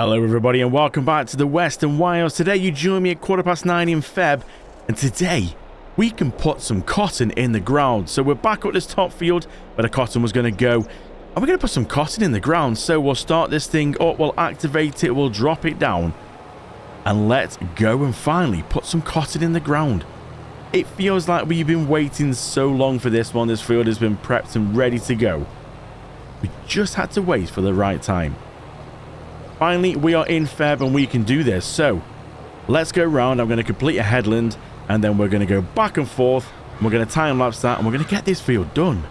Hello everybody and welcome back to the Western Wilds. Today you join me at 9:15 in Feb, and today we can put some cotton in the ground. So we're back at this top field where the cotton was going to go, and we're going to put some cotton in the ground. So we'll start this thing up, we'll activate it, we'll drop it down, and let's go and finally put some cotton in the ground. It feels like we've been waiting so long for this one. This field has been prepped and ready to go. We just had to wait for the right time. Finally, we are in Feb and we can do this. So let's go around. I'm going to complete a headland and then we're going to go back and forth. And we're going to time lapse that and we're going to get this field done.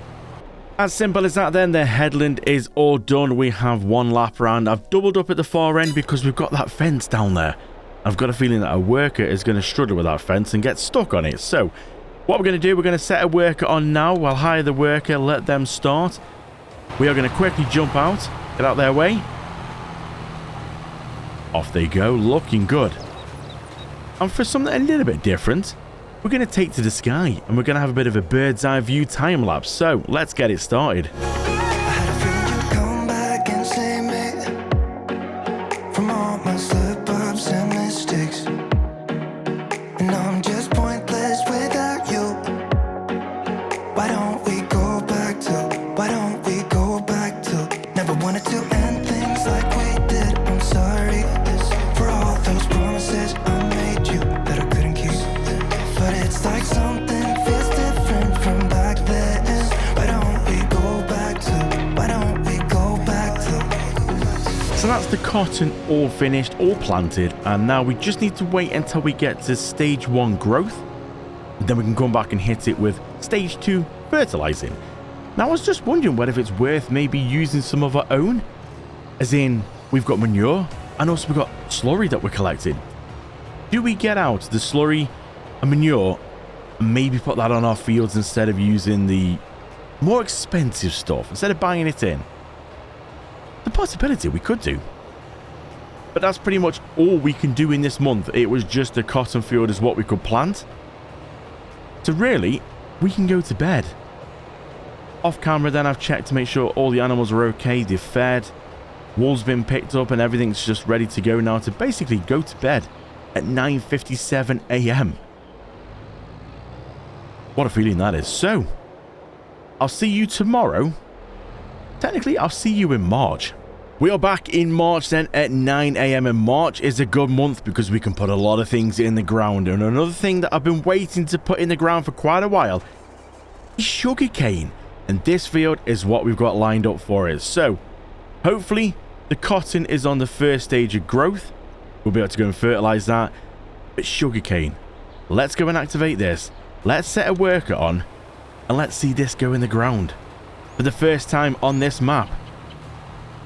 As simple as that then, the headland is all done. We have one lap around. I've doubled up at the far end because we've got that fence down there. I've got a feeling that a worker is going to struggle with that fence and get stuck on it. So what we're going to do, we're going to set a worker on now. We'll hire the worker, let them start. We are going to quickly jump out, get out their way. Off they go, looking good. And for something a little bit different, we're going to take to the sky and we're going to have a bit of a bird's eye view time lapse. So let's get it started. So that's the cotton all finished, all planted, and now we just need to wait until we get to stage 1 growth. Then we can come back and hit it with stage 2 fertilizing. Now I was just wondering whether it's worth maybe using some of our own, as in we've got manure and also we've got slurry that we're collecting. Do we get out the slurry and manure and maybe put that on our fields instead of using the more expensive stuff, instead of buying it in? The possibility we could do. But that's pretty much all we can do in this month. It was just a cotton field is what we could plant. So really, we can go to bed. Off camera then I've checked to make sure all the animals are okay, they're fed, wool's been picked up and everything's just ready to go now to basically go to bed at 9:57 AM. What a feeling that is. So, I'll see you tomorrow. Technically, I'll see you in March. We are back in March then at 9 AM, and March is a good month because we can put a lot of things in the ground. And another thing that I've been waiting to put in the ground for quite a while is sugarcane. And this field is what we've got lined up for it. So, hopefully, the cotton is on the first stage of growth. We'll be able to go and fertilize that. But sugarcane, let's go and activate this. Let's set a worker on and let's see this go in the ground. For the first time on this map.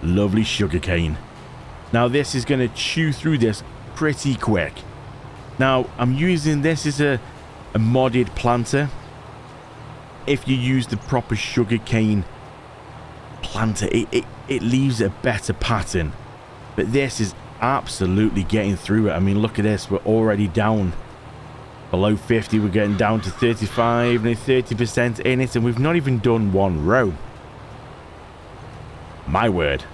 Lovely sugarcane. Now this is going to chew through this pretty quick. Now I'm using this as a modded planter. If you use the proper sugarcane planter, it leaves a better pattern. But this is absolutely getting through it. I mean, look at this. We're already down below 50. We're getting down to 35 and 30% in it, and we've not even done one row. My word.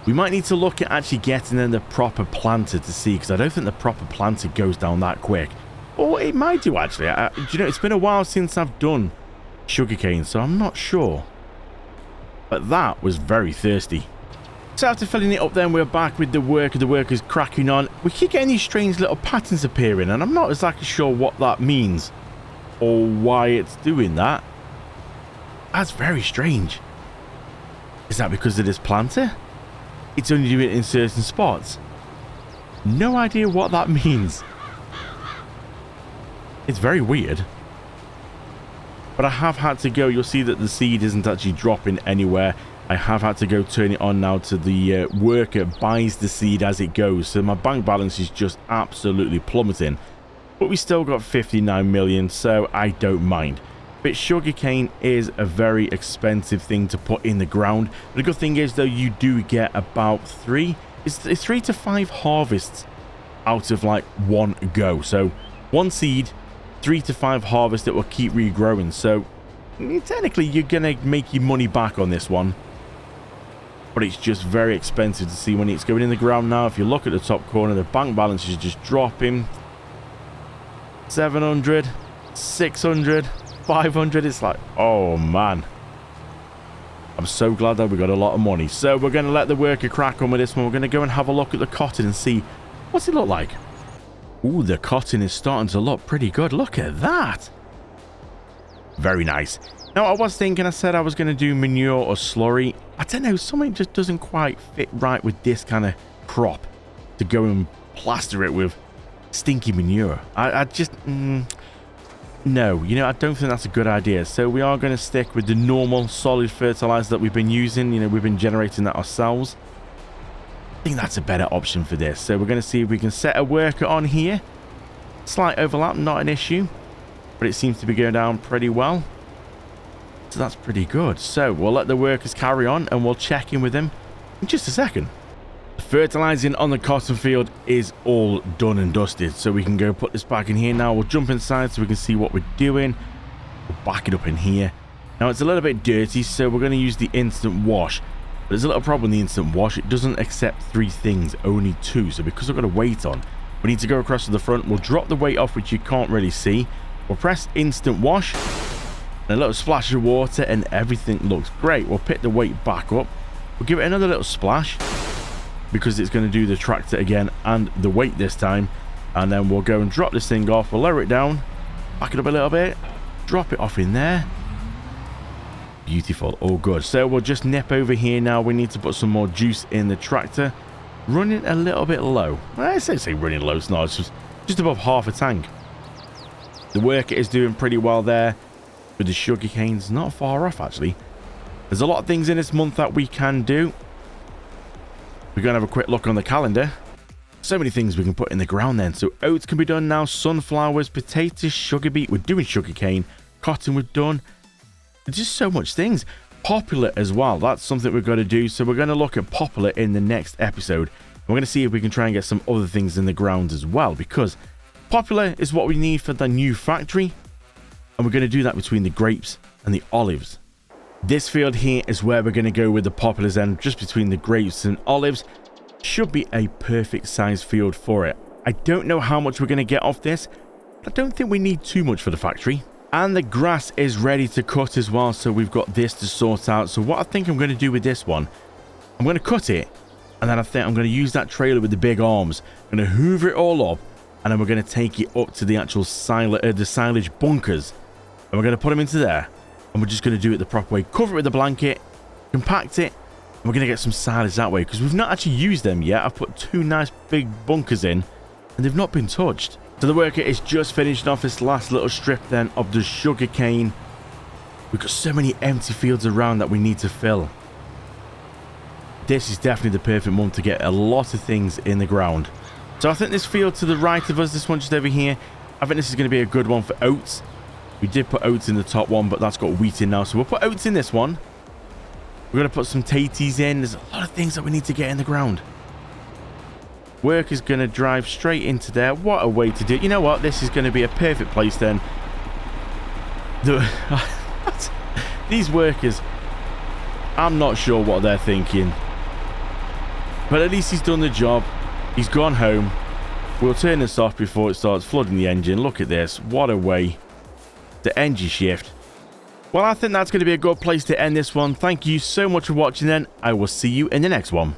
We might need to look at actually getting in the proper planter to see, because I don't think the proper planter goes down that quick. Or it might do actually. Do you know, it's been a while since I've done sugarcane, so I'm not sure. But that was very thirsty. So after filling it up then, we're back with the worker. The worker's cracking on. We keep getting these strange little patterns appearing, and I'm not exactly sure what that means or why it's doing that. That's very strange. Is that because of this planter? It's only doing it in certain spots. No idea what that means. It's very weird. But I have had to go. You'll see that the seed isn't actually dropping anywhere. I have had to go turn it on now to the worker buys the seed as it goes. So my bank balance is just absolutely plummeting. But we still got 59 million, so I don't mind. But sugarcane is a very expensive thing to put in the ground. The good thing is though, you do get about 3 to 5 harvests out of like one go. So one seed, 3 to 5 harvests that will keep regrowing. So technically you're gonna make your money back on this one. but it's just very expensive to see when it's going in the ground now. If you look at the top corner, the bank balance is just dropping. 700, 600, 500. It's like, oh man. I'm so glad that we got a lot of money. So we're going to let the worker crack on with this one. We're going to go and have a look at the cotton and see what's it look like. Ooh, the cotton is starting to look pretty good. Look at that. Very nice. Now, I was thinking, I said I was going to do manure or slurry. I don't know, something just doesn't quite fit right with this kind of crop to go and plaster it with stinky manure. I just... no, you know, I don't think that's a good idea. So we are going to stick with the normal solid fertilizer that we've been using. You know, we've been generating that ourselves. I think that's a better option for this. So we're going to see if we can set a worker on here. Slight overlap, not an issue. But it seems to be going down pretty well. So that's pretty good. So we'll let the workers carry on and we'll check in with them in just a second. The fertilizing on the cotton field is all done and dusted. So we can go put this back in here now. We'll jump inside so we can see what we're doing. We'll back it up in here. Now it's a little bit dirty, so we're going to use the instant wash. But there's a little problem with the instant wash. It doesn't accept 3 things, only 2. So because I've got a weight on, we need to go across to the front. We'll drop the weight off, which you can't really see. We'll press instant wash. And a little splash of water and everything looks great. We'll pick the weight back up. We'll give it another little splash because it's going to do the tractor again and the weight this time. And then we'll go and drop this thing off. We'll lower it down, back it up a little bit, drop it off in there. Beautiful, all good. So we'll just nip over here now. We need to put some more juice in the tractor. Running a little bit low. I say running low, it's not. It's just above half a tank. The worker is doing pretty well there with the sugar canes. Not far off, actually. There's a lot of things in this month that we can do. We're going to have a quick look on the calendar. So many things we can put in the ground then. So oats can be done now. Sunflowers, potatoes, sugar beet. We're doing sugar cane. Cotton we've done. There's just so much things. Popular as well. That's something we've got to do. So we're going to look at popular in the next episode. We're going to see if we can try and get some other things in the ground as well. Because popular is what we need for the new factory. And we're going to do that between the grapes and the olives. This field here is where we're going to go with the populars, and just between the grapes and olives should be a perfect size field for it. I don't know how much we're going to get off this. I don't think we need too much for the factory. And the grass is ready to cut as well, so we've got this to sort out. So what I think I'm going to do with this one, I'm going to cut it, and then I think I'm going to use that trailer with the big arms. I'm going to hoover it all up, and then we're going to take it up to the actual the silage bunkers. And we're going to put them into there. And we're just going to do it the proper way. Cover it with a blanket. Compact it. And we're going to get some silage that way. Because we've not actually used them yet. I've put 2 nice big bunkers in. And they've not been touched. So the worker is just finishing off this last little strip then of the sugar cane. We've got so many empty fields around that we need to fill. This is definitely the perfect month to get a lot of things in the ground. So I think this field to the right of us, this one just over here, I think this is going to be a good one for oats. We did put oats in the top one, but that's got wheat in now. So we'll put oats in this one. We're going to put some taties in. There's a lot of things that we need to get in the ground. Work is going to drive straight into there. What a way to do it. You know what? This is going to be a perfect place then. These workers, I'm not sure what they're thinking. But at least he's done the job. He's gone home. We'll turn this off before it starts flooding the engine. Look at this. What a way. The engine shift. Well, I think that's going to be a good place to end this one. Thank you so much for watching then. I will see you in the next one.